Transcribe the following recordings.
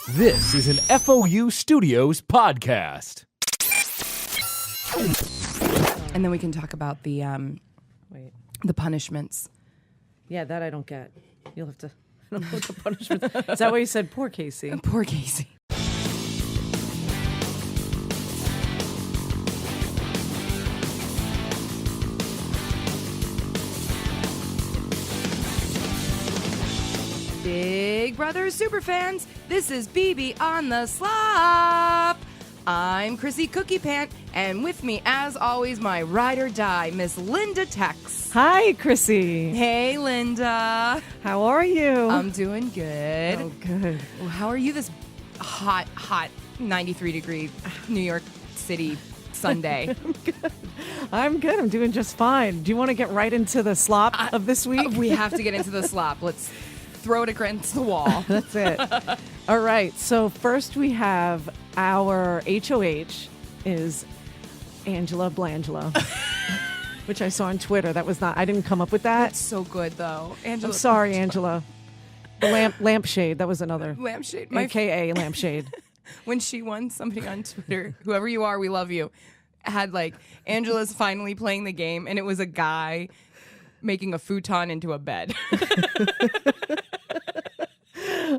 This is an FOU Studios podcast. And then we can talk about the punishments. Yeah, that I don't get. You'll have to. I don't know what the punishment. Is that why you said poor Casey? Poor Casey. Big Brother superfans, this is BB on the Slop. I'm Chrissy Cookie Pant, and with me, as always, my ride or die, Miss Linda Tex. Hi, Chrissy. Hey, Linda. How are you? I'm doing good. Oh, good. Well, how are you this hot 93-degree New York City Sunday? I'm good. I'm doing just fine. Do you want to get right into the slop of this week? We have to get into the slop. Let's throw it against the wall. That's it. All right. So first we have our HOH is Angela Blangela, which I saw on Twitter. That was not. I didn't come up with that. That's so good, though. Angela. I'm sorry, Angela. The lampshade. That was another. Lampshade. AKA lampshade. When she won, somebody on Twitter, whoever you are, we love you, had like, Angela's finally playing the game, and it was a guy making a futon into a bed.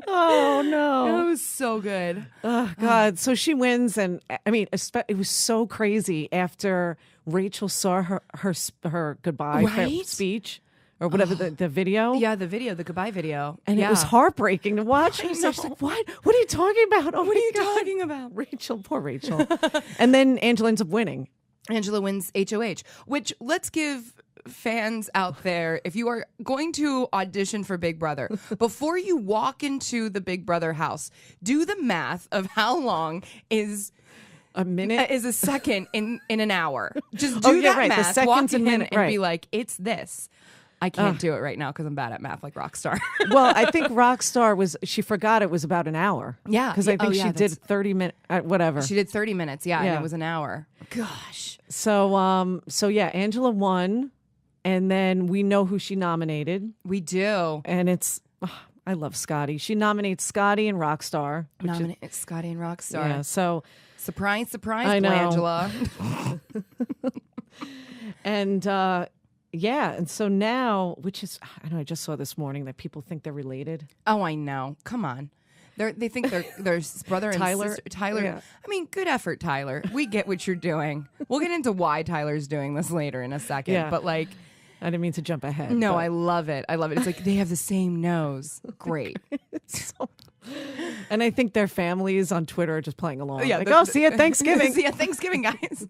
Oh, no. It was so good. Oh, God. So she wins. And I mean, it was so crazy after Rachel saw her goodbye Right? speech or whatever, the video. Yeah, the goodbye video. And it was heartbreaking to watch. I was like, what? What are you talking about? Oh, What are you God. talking about? Rachel, poor Rachel. And then Angela ends up winning. Angela wins HOH, which, let's give fans out there, if you are going to audition for Big Brother, before you walk into the Big Brother house, do the math of how long is a minute, is a second in an hour. Just do that right. math, The walk second's a in minute, and right. be like, it's this. I can't do it right now because I'm bad at math like Rockstar. Well, I think Rockstar she forgot it was about an hour. Yeah. Because I think she did 30 minutes, whatever. She did 30 minutes, and Yeah. it was an hour. Gosh. So yeah, Angela won. And then we know who she nominated. We do. And I love Scotty. She nominates Scotty and Rockstar. It's Scotty and Rockstar. Yeah, so. Surprise, I know. Angela. And yeah, and so now, which is, I just saw this morning that people think they're related. Oh, I know. Come on. They think they're brother and Tyler? sister. Tyler. Yeah. I mean, good effort, Tyler. We get what you're doing. We'll get into why Tyler's doing this later in a second. Yeah. But like, I didn't mean to jump ahead. no, but- I love it. I love it. It's like they have the same nose. Great. And I think their families on Twitter are just playing along. Yeah, Like, see you at Thanksgiving. See you at Thanksgiving, guys.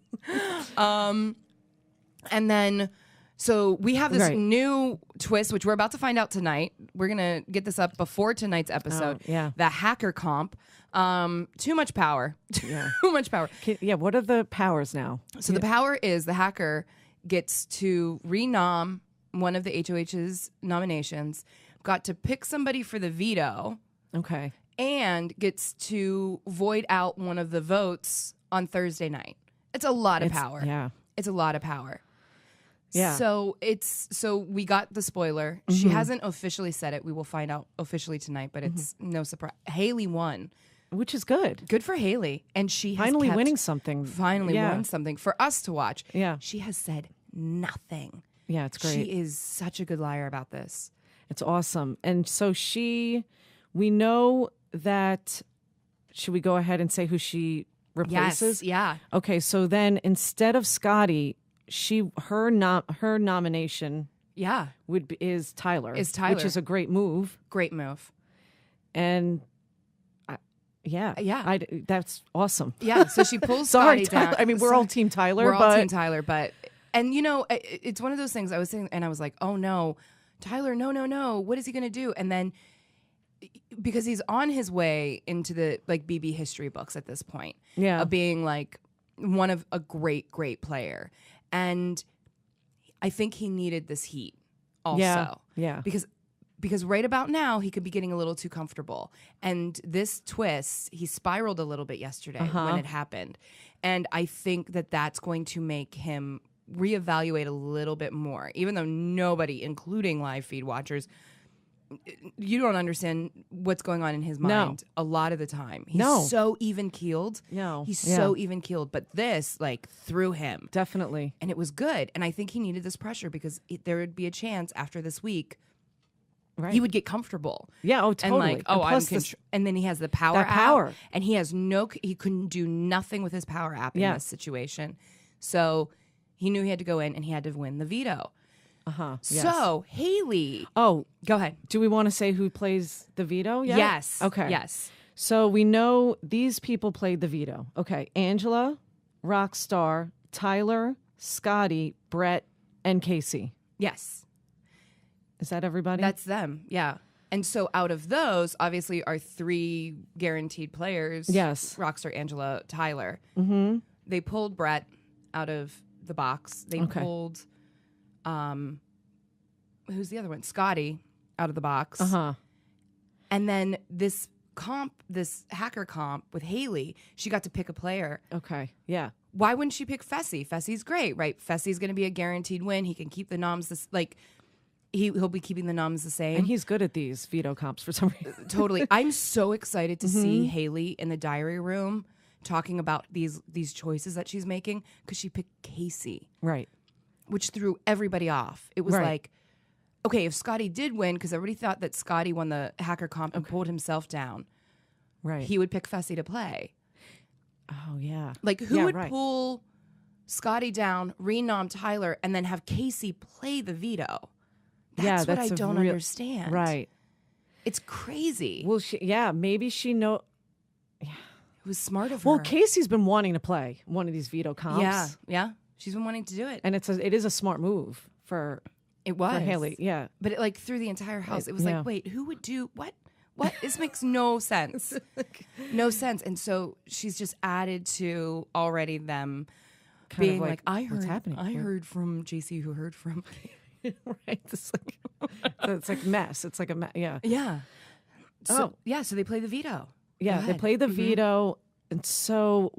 And then, so we have this Right. new twist, which we're about to find out tonight. We're going to get this up before tonight's episode. yeah. The hacker comp. Too much power. Yeah. Too much power. Yeah, what are the powers now? So the power is the hacker gets to renom one of the HOH's nominations, got to pick somebody for the veto, Okay. and gets to void out one of the votes on Thursday night. It's a lot of power. Yeah. It's a lot of power. Yeah. So we got the spoiler. She hasn't officially said it. We will find out officially tonight, but it's no surprise. Haley won. Which is good. Good for Haley. And she has Finally kept- winning something. Finally Yeah. won something for us to watch. Yeah. She has said nothing. Yeah, it's great. She is such a good liar about this. It's awesome. And so we know that, should we go ahead and say who she replaces? Yes, yeah. Okay, so then instead of Scotty, her nomination Yeah. is Tyler. Is Tyler. Which is a great move. Great move. And Yeah. that's awesome. Yeah. So she pulls Sorry, Scotty down. Tyler. I mean, we're all Team Tyler. We're all but Team Tyler, but and you know, it's one of those things I was saying, and I was like, oh no, Tyler, no, what is he gonna do? And then because he's on his way into the like BB history books at this point, Yeah. of being like one of a great player, and I think he needed this heat also, Yeah. because right about now he could be getting a little too comfortable. And this twist, he spiraled a little bit yesterday when it happened. And I think that that's going to make him reevaluate a little bit more, even though nobody, including live feed watchers, you don't understand what's going on in his mind a lot of the time. He's so even keeled. He's so even keeled. But this like threw him. Definitely. And it was good. And I think he needed this pressure because there would be a chance after this week he would get comfortable. Yeah, oh, totally. And like, and then he has the power that app. Power. And he has he couldn't do nothing with his power app in this situation. So he knew he had to go in and he had to win the veto. Yes. So Haley. Oh, go ahead. Do we want to say who plays the veto yet? Yes. Okay. Yes. So we know these people played the veto. Okay. Angela, Rockstar, Tyler, Scotty, Brett, and Casey. Yes. Is that everybody? That's them. Yeah. And so out of those, obviously, are 3 guaranteed players. Yes. Rockstar, Angela, Tyler. Mm-hmm. They pulled Brett out of the box. They pulled, who's the other one? Scotty out of the box. And then this hacker comp with Haley, she got to pick a player. Okay. Yeah. Why wouldn't she pick Fessy? Fessy's great, right? Fessy's going to be a guaranteed win. He can keep the noms he'll be keeping the noms the same. And he's good at these veto comps for some reason. Totally. I'm so excited to see Haley in the diary room talking about these choices that she's making because she picked Casey. Right. Which threw everybody off. It was like, okay, if Scotty did win, because everybody thought that Scotty won the hacker comp and pulled himself down, he would pick Fessy to play. Oh, yeah. Like, who would pull Scotty down, renom Tyler, and then have Casey play the veto? That's what I don't understand. Right. It's crazy. Well, maybe she It was smart of her. Well, Casey's been wanting to play one of these veto comps. Yeah. She's been wanting to do it. And it is a smart move for Haley. Yeah. But it like through the entire house. It was like, wait, who would do what? What? This makes no sense. No sense. And so she's just added to already them Kind being of like, I what's happening? I heard from JC who heard from right. It's like mess. It's like a mess. Yeah. Yeah. So so they play the veto. Yeah, they play the veto. And so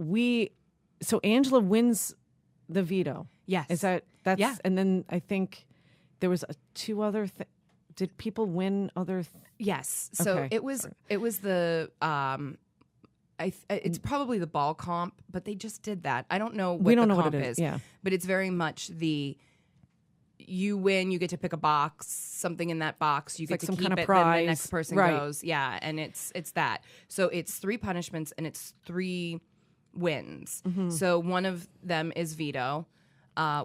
Angela wins the veto. Yes. That's and then I think there was 2 other did people win other yes. So it was the it's probably the ball comp, but they just did that. I don't know what we don't the know comp what it is. Yeah. But it's very much you win, you get to pick a box, something in that box, you get to some keep kind of it, prize. then the next person goes. Yeah, and it's that. So it's 3 punishments and it's 3 wins. So one of them is veto,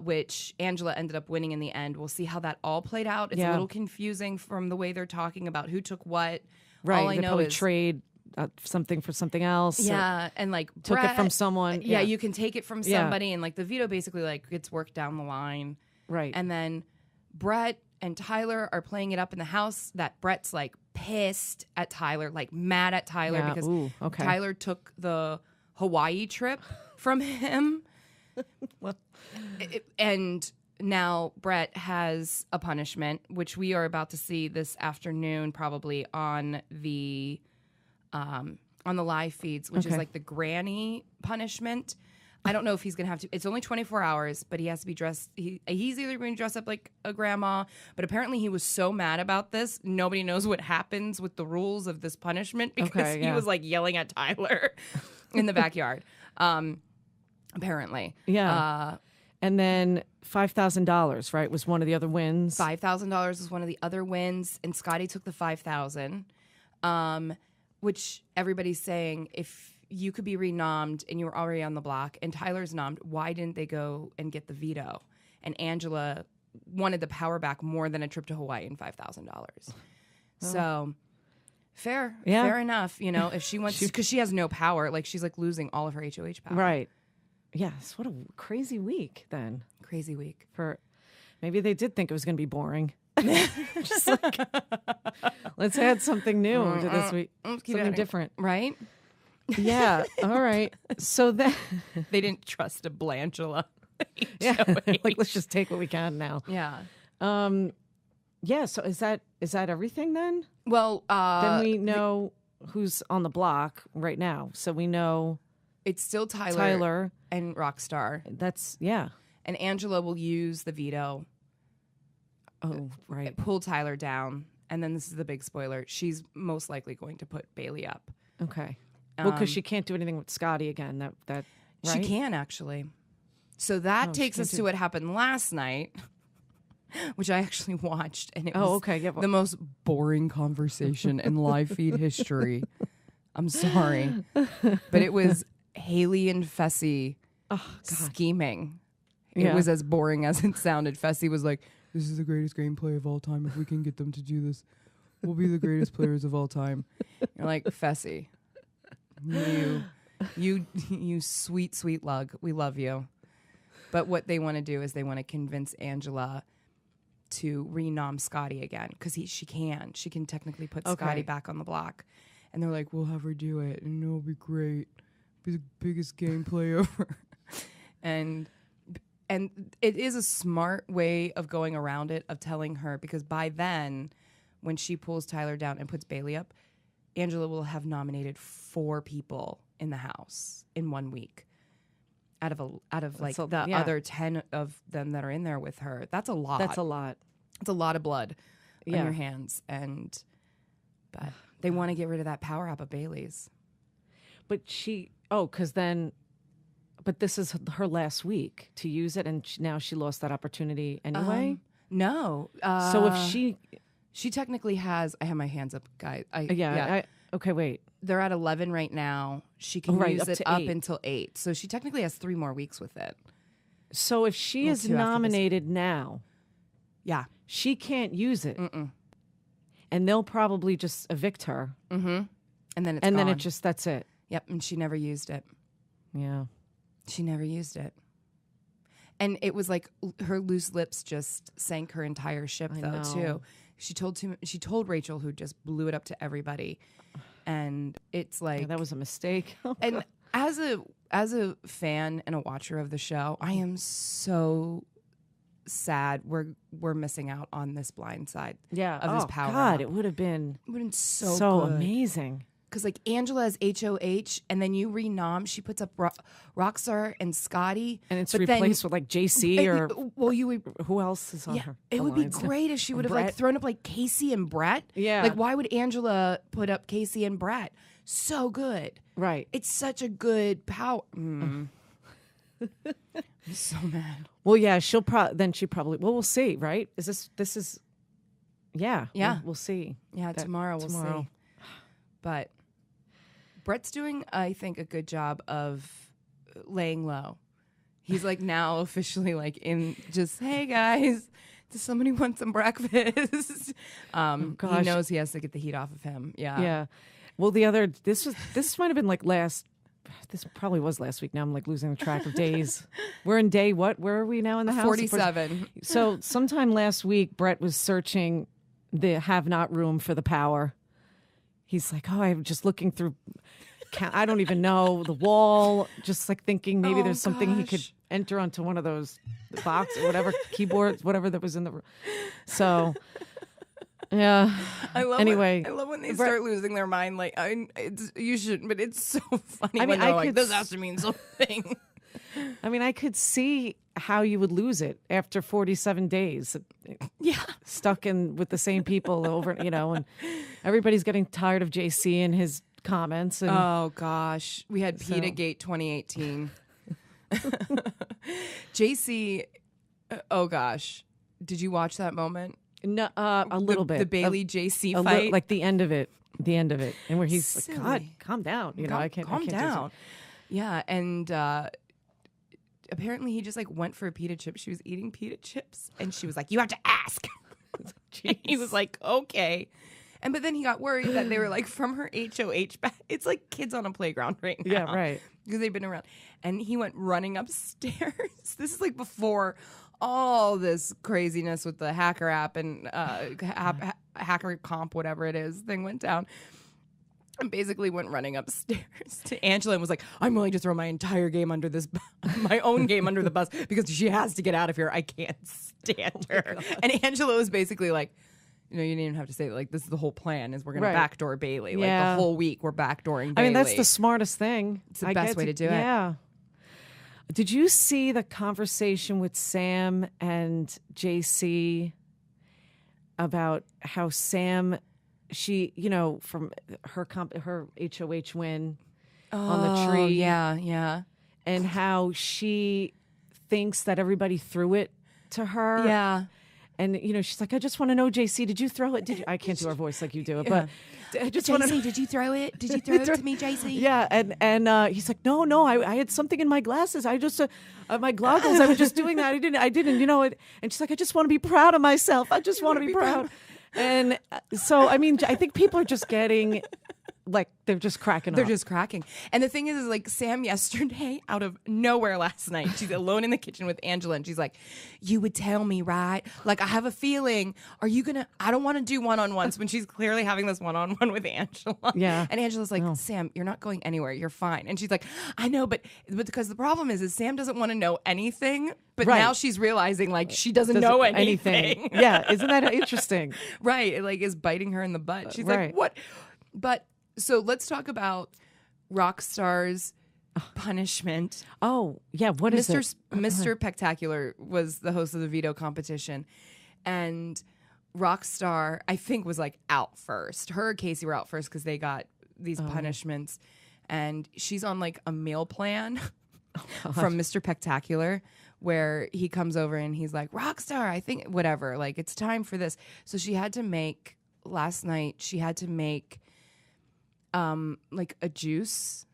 which Angela ended up winning in the end. We'll see how that all played out. It's a little confusing from the way they're talking about who took what. Right. All I they know probably is trade something for something else. Yeah, and like took Brett, it from someone. Yeah, you can take it from somebody, and like the veto basically like gets worked down the line. Right. And then Brett and Tyler are playing it up in the house that Brett's like pissed at Tyler, like mad at Tyler because Tyler took the Hawaii trip from him. And now Brett has a punishment, which we are about to see this afternoon, probably on the live feeds, which is like the granny punishment. I don't know if he's going to have to. It's only 24 hours, but he has to be dressed. He's either going to dress up like a grandma, but apparently he was so mad about this. Nobody knows what happens with the rules of this punishment because he was like yelling at Tyler in the backyard. Apparently. Yeah. And then $5,000, right, was one of the other wins. $5,000 was one of the other wins, and Scotty took the $5,000, which everybody's saying if you could be renommed and you were already on the block and Tyler's nommed, why didn't they go and get the veto? And Angela wanted the power back more than a trip to Hawaii and $5,000. So fair enough. You know, if she wants, because she has no power, like she's like losing all of her HOH power. Right. Yes. What a crazy week then. Crazy week. Maybe they did think it was going to be boring. Just like, let's add something new to this week. Something different. Right? Yeah. All right. So then they didn't trust a Blangela. Like let's just take what we can now. Yeah. Yeah. So is that everything then? Well, then we know who's on the block right now. So we know it's still Tyler and Rockstar. That's And Angela will use the veto. Oh, right. Pull Tyler down and then this is the big spoiler, she's most likely going to put Bailey up. Okay. Well, because she can't do anything with Scotty again. That She right? can, actually. So that takes us to what happened last night, which I actually watched, and it was okay. Yeah, the most boring conversation in live feed history. I'm sorry. But it was Haley and Fessy scheming. It was as boring as it sounded. Fessy was like, this is the greatest gameplay of all time. If we can get them to do this, we'll be the greatest players of all time. You're like, Fessy, you sweet, sweet lug. We love you. But what they want to do is they want to convince Angela to renom Scotty again, because she can technically put Scotty back on the block. And they're like, we'll have her do it, and it'll be great. Be the biggest gameplay ever. And it is a smart way of going around it, of telling her, because by then, when she pulls Tyler down and puts Bailey up, Angela will have nominated 4 people in the house in 1 week. Out of like the other 10 of them that are in there with her. That's a lot. That's a lot. It's a lot of blood on your hands. But they want to get rid of that power up of Bailey's. But but this is her last week to use it, and now she lost that opportunity anyway? No. So if she technically has, I have my hands up, guys. Okay, wait. They're at 11 right now. She can use it up until 8. So she technically has 3 more weeks with it. So if she is nominated now, she can't use it. And they'll probably just evict her. Mm-hmm. And then that's it. Yep, and she never used it. Yeah. She never used it. And it was like her loose lips just sank her entire ship, too. She told Rachel, who just blew it up to everybody. And it's like, that was a mistake. And as a fan and a watcher of the show, I am so sad we're missing out on this blind side of this power. God, it would have been so good. Amazing. Because like Angela has HOH, and then you renom, she puts up Rockstar and Scotty, and it's replaced with like JC or who else is on her? It would be great if she would have like thrown up like Casey and Brett. Yeah, like why would Angela put up Casey and Brett? So good, right? It's such a good power. I'm so mad. Well, yeah, she probably. Well, we'll see, right? This is, yeah. We'll see. Yeah, tomorrow we'll see. But Brett's doing, I think, a good job of laying low. He's like now officially like in just, hey guys, does somebody want some breakfast? He knows he has to get the heat off of him. Yeah. Yeah. Well, this might have been like this probably was last week. Now I'm like losing track of days. We're in day what? Where are we now in the house? 47. So sometime last week, Brett was searching the have not room for the power. He's like, I'm just looking through, I don't even know, the wall, just like thinking maybe there's something he could enter onto one of those boxes or whatever, keyboards, whatever that was in the room. So, yeah. I love when they start losing their mind. Like, you shouldn't, but it's so funny when they're like, this has to mean something. I mean, I could see how you would lose it after 47 days. Yeah. Stuck in with the same people over, and everybody's getting tired of JC and his comments. And, oh, gosh. We had Pizzagate 2018. JC, oh, gosh. Did you watch that moment? No, a little bit. The Bailey JC fight? Like the end of it. And where he's Silly. like, God, calm down. I can't. Calm down. Yeah, and apparently he just like went for a pita chip. She was eating pita chips, and she was like, "You have to ask." He was like, "Okay," but then he got worried that they were like from her HOH back. It's like kids on a playground right now. Yeah, right. Because they've been around, and he went running upstairs. This is like before all this craziness with the hacker app and hacker comp, whatever it is, thing went down. And basically went running upstairs to Angela and was like, I'm willing to throw my entire game under my own game under the bus because she has to get out of here. I can't stand her. And Angela was basically like, you didn't even have to say it. Like, this is the whole plan is we're going to backdoor Bailey. Like, the whole week we're backdooring Bailey. I mean, that's the smartest thing. It's the best way to do it. Yeah. Did you see the conversation with Sam and JC about how Sam, she, from her her HOH win on the tree. Yeah. And how she thinks that everybody threw it to her. Yeah. And, she's like, I just want to know, JC, did you throw it? I can't do our voice like you do it, but I just want to know. Did you throw it? Did you throw it to me, JC? Yeah. And he's like, no, I had something in my glasses. I just, my goggles, I was just doing that. I didn't, it. And she's like, I just want to be proud of myself. I just want to be proud. And so, I mean, I think people are just getting... Like they're just cracking up. They're just cracking. And the thing is like Sam yesterday, out of nowhere last night, she's alone in the kitchen with Angela and she's like, you would tell me, right? Like, I have a feeling, I don't want to do one-on-ones when she's clearly having this one-on-one with Angela. Yeah. And Angela's like, Sam, you're not going anywhere. You're fine. And she's like, I know, but because the problem is Sam doesn't want to know anything, but now she's realizing like she doesn't know anything. Yeah. Isn't that interesting? Right. It like is biting her in the butt. She's like, what? But so let's talk about Rockstar's punishment. Oh, yeah. What is it? Mr. Spectacular was the host of the veto competition. And Rockstar, I think, was like out first. Her and Casey were out first because they got these punishments. And she's on like a meal plan from Mr. Spectacular where he comes over and he's like, Rockstar, I think, whatever, like it's time for this. So she had to make, last night, like a juice,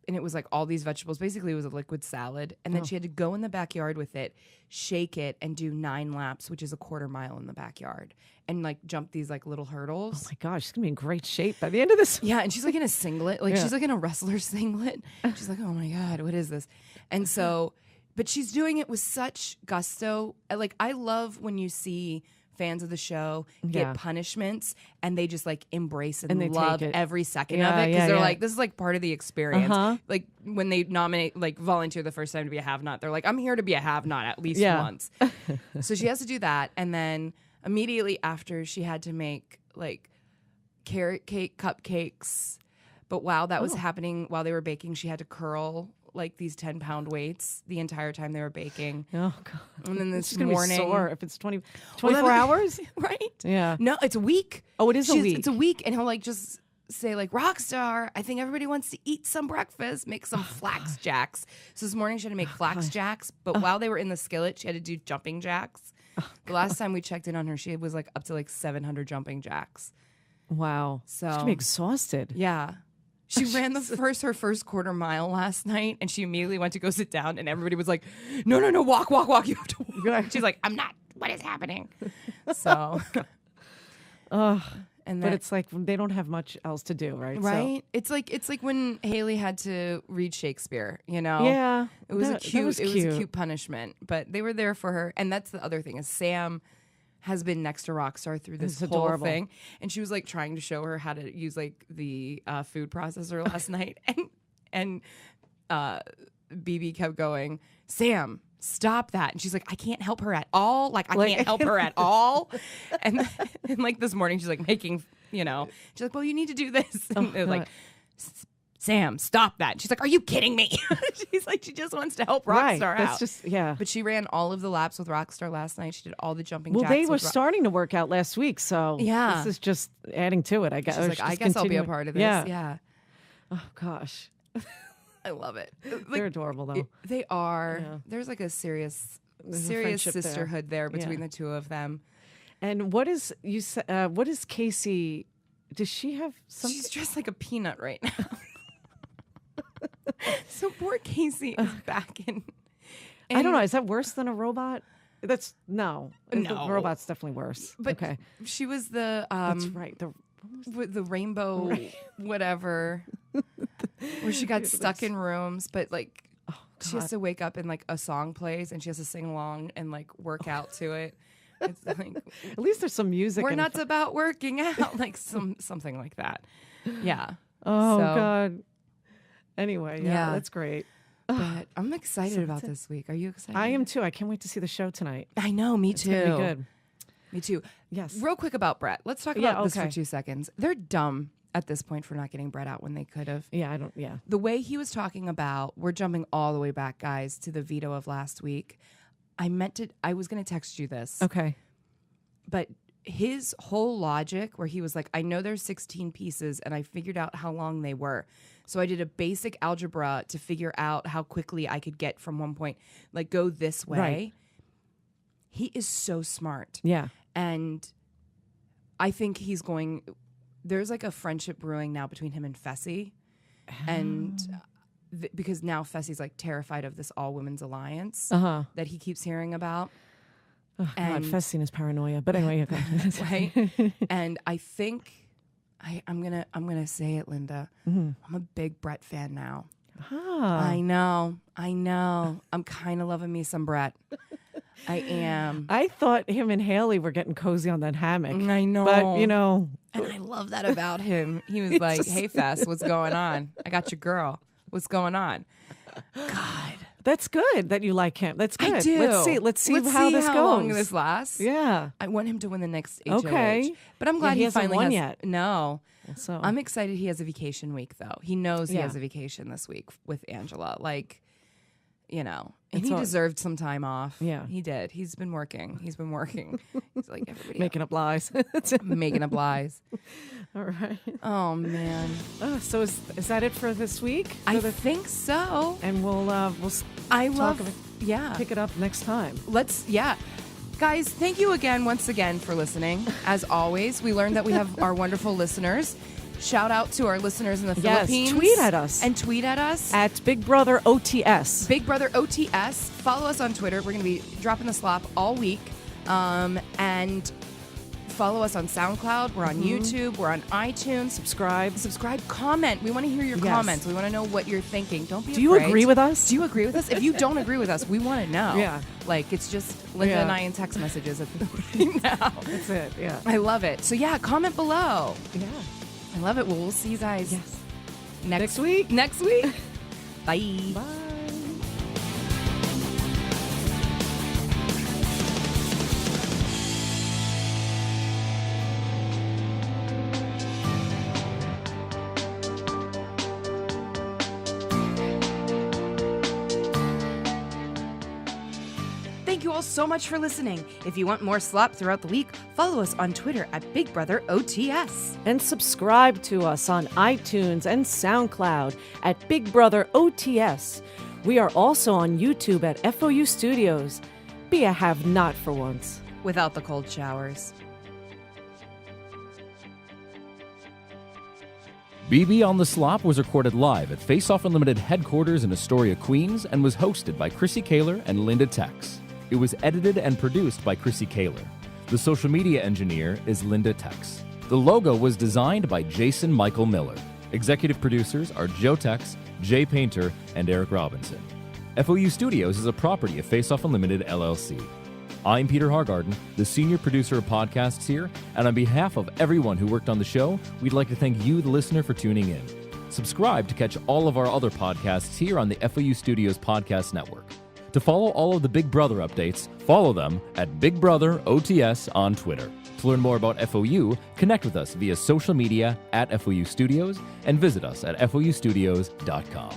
and it was like all these vegetables. Basically, it was a liquid salad, and then she had to go in the backyard with it, shake it, and do 9 laps, which is a 1/4 mile in the backyard, and like jump these like little hurdles. Oh my gosh, she's gonna be in great shape by the end of this. Yeah, and she's like in a singlet, like she's like in a wrestler singlet. She's like, oh my god, what is this? And so, but she's doing it with such gusto. Like I love when you see fans of the show get punishments and they just like embrace and they love every second of it because they're like, this is like part of the experience. Like when they nominate, like volunteer the first time to be a have-not, they're like, I'm here to be a have-not at least once. So she has to do that, and then immediately after she had to make like carrot cake cupcakes, but while that was happening, while they were baking, she had to curl like these 10-pound weights the entire time they were baking. Oh god! And then this morning, be sore if it's 24 hours, right? Yeah. No, it's a week. Oh, it is a week. It's a week, and he'll like just say like, Rockstar, I think everybody wants to eat some breakfast. Make some flax jacks. So this morning she had to make flax jacks, but while they were in the skillet, she had to do jumping jacks. The last time we checked in on her, she was like up to like 700 jumping jacks. Wow. So she's gonna be exhausted. Yeah. She ran her first 1/4 mile last night, and she immediately went to go sit down, and everybody was like, no, walk. You have to walk. She's like, I'm not. What is happening? So, but it's like they don't have much else to do, right? Right. So. It's like when Haley had to read Shakespeare. Yeah. It was a cute punishment, but they were there for her, and that's the other thing is Sam has been next to Rockstar through this whole thing. And she was like trying to show her how to use like the food processor last night. And BB kept going, Sam, stop that. And she's like, I can't help her at all. Like, I can't help her at all. And like this morning, she's like making, she's like, well, you need to do this. And it was like, Sam, stop that. And she's like, are you kidding me? She's like, she just wants to help Rockstar out. Just, But she ran all of the laps with Rockstar last night. She did all the jumping jacks. Well, they were starting to work out last week, so this is just adding to it, I guess. She's like, I guess I'll be a part of this. Yeah. Oh, gosh. I love it. Like, they're adorable, though. They are. Yeah. There's like a serious sisterhood there between the two of them. And what is Casey? Does she have something? She's dressed like a peanut right now. So poor Casey is back in. I don't know. Is that worse than a robot? No. The robot's definitely worse. But okay. She was the that's right. The rainbow whatever, where she got stuck in rooms, but like she has to wake up and like a song plays and she has to sing along and like work out to it. It's like, at least there's some music. We're nuts about working out, like something like that. Yeah. Oh God. Anyway, yeah, that's great. But I'm excited about this week. Are you excited? I am too. I can't wait to see the show tonight. I know. Me too. It's gonna be good. Me too. Yes. Real quick about Brett. Let's talk about this for 2 seconds. They're dumb at this point for not getting Brett out when they could have. Yeah, I don't. Yeah. The way he was talking about, we're jumping all the way back, guys, to the veto of last week. I was going to text you this. Okay. But his whole logic where he was like, I know there's 16 pieces and I figured out how long they were. So I did a basic algebra to figure out how quickly I could get from one point, like go this way. Right. He is so smart. Yeah. And I think there's like a friendship brewing now between him and Fessy. And because now Fessy's like terrified of this all women's alliance that he keeps hearing about. Oh, and God, Fessy and his paranoia. But anyway, okay. right? And I think I'm gonna say it, Linda. I'm a big Brett fan now. I know. I'm kind of loving me some Brett. I am. I thought him and Haley were getting cozy on that hammock. I know. But, you know. And I love that about him. He was like, hey, Fess, what's going on? I got your girl. What's going on? God. That's good that you like him. That's good. I do. Let's see how this goes. Long this lasts. Yeah. I want him to win the next HOH. Okay. But I'm glad he hasn't finally won has. yet. No. So I'm excited he has a vacation week, though. He knows he Yeah. has a vacation this week with Angela. Like, you know. And It's he all- deserved some time off. Yeah. He did. He's been working. He's like, everybody making up lies. making up lies. All right. Oh, man. So is that it for this week? I think so. And we'll I talk love of it. Yeah. Pick it up next time. Guys, thank you once again for listeing. As always, we learned that we have our wonderful listeners. Shout out to our listeners in the Philippines. Tweet at us. And tweet at us. At Big Brother OTS. Big Brother OTS. Follow us on Twitter. We're going to be dropping the slop all week. And follow us on SoundCloud. We're on YouTube. We're on iTunes. Subscribe. Comment. We want to hear your Yes. comments. We want to know what you're thinking. Don't be Do you afraid. agree with us? Do you agree with us? If you don't agree with us, we want to know. Yeah. Like, it's just Linda Yeah. and I in text messages right now. That's it. Yeah. I love it. So, yeah, comment below. Yeah. I love it. Well, we'll see you guys next week. Bye. Bye. Thank you all so much for listening. If you want more slop throughout the week, follow us on Twitter at Big Brother OTS. And subscribe to us on iTunes and SoundCloud at Big Brother OTS. We are also on YouTube at FOU Studios. Be a have-not for once. Without the cold showers. BB on the Slop was recorded live at Face Off Unlimited headquarters in Astoria, Queens, and was hosted by Chrissy Kaler and Linda Tex. It was edited and produced by Chrissy Kaler. The social media engineer is Linda Tex. The logo was designed by Jason Michael Miller. Executive producers are Joe Tex, Jay Painter, and Eric Robinson. FOU Studios is a property of Face Off Unlimited, LLC. I'm Peter Hargarden, the senior producer of podcasts here, and on behalf of everyone who worked on the show, we'd like to thank you, the listener, for tuning in. Subscribe to catch all of our other podcasts here on the FOU Studios Podcast Network. To follow all of the Big Brother updates, follow them at Big Brother OTS on Twitter. To learn more about FOU, connect with us via social media at FOU Studios and visit us at FOUstudios.com.